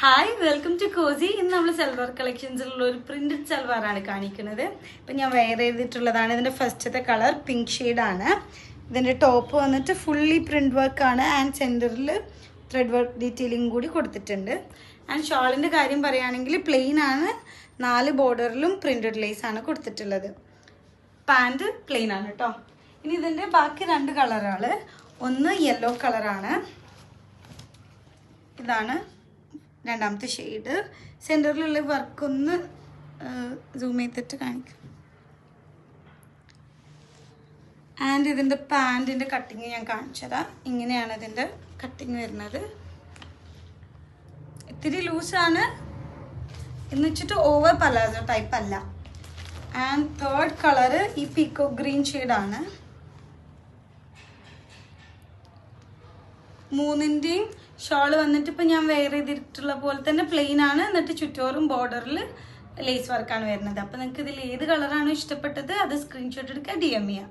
Hi, welcome to Kosi. ഇന്ന് നമ്മൾ സൽവാർ കളക്ഷൻസിലുള്ള ഒരു പ്രിന്റഡ് സൽവാറാണ് കാണിക്കുന്നത്. ഇപ്പം ഞാൻ വെയർ ചെയ്തിട്ടുള്ളതാണ്. ഇതിൻ്റെ ഫസ്റ്റത്തെ കളർ പിങ്ക് ഷെയ്ഡാണ്. ഇതിൻ്റെ ടോപ്പ് വന്നിട്ട് ഫുള്ളി പ്രിന്റ് വർക്കാണ് ആൻഡ് സെൻറ്ററിൽ ത്രെഡ് വർക്ക് ഡീറ്റെയിലിംഗ് കൂടി കൊടുത്തിട്ടുണ്ട്. ആൻഡ് ഷോളിൻ്റെ കാര്യം പറയുകയാണെങ്കിൽ പ്ലെയിൻ ആണ്, 4 ബോർഡറിലും പ്രിന്റഡ് ലേസ് ആണ് കൊടുത്തിട്ടുള്ളത്. പാൻറ് പ്ലെയിൻ ആണ് കേട്ടോ. ഇനി ഇതിൻ്റെ ബാക്കി 2 കളറുകൾ, ഒന്ന് യെല്ലോ കളറാണ്, ഇതാണ് രണ്ടാമത്തെ ഷെയ്ഡ്. സെൻറ്ററിലുള്ള വർക്കൊന്ന് സൂം ചെയ്തിട്ട് കാണിക്കും. ആൻഡ് ഇതിൻ്റെ പാൻറ്റിൻ്റെ കട്ടിങ് ഞാൻ കാണിച്ചതാ. ഇങ്ങനെയാണ് ഇതിൻ്റെ കട്ടിങ് വരുന്നത്. ഇത്തിരി ലൂസാണ് എന്ന് വെച്ചിട്ട് ഓവർ പലാസോ ടൈപ്പ് അല്ല. ആൻഡ് തേർഡ് കളറ് ഈ പീക്കോ ഗ്രീൻ ഷെയ്ഡാണ്. 3ൻ്റെയും ഷോള് വന്നിട്ട് ഇപ്പം ഞാൻ വെയർ ചെയ്തിട്ടുള്ള പോലെ തന്നെ പ്ലെയിൻ ആണ്. എന്നിട്ട് ചുറ്റോറും ബോർഡറിൽ ലേസ് വർക്കാണ് വരുന്നത്. അപ്പം നിങ്ങൾക്ക് ഇതിൽ ഏത് കളറാണോ ഇഷ്ടപ്പെട്ടത് അത് സ്ക്രീൻഷോട്ട് എടുക്കുക, DM ചെയ്യാം.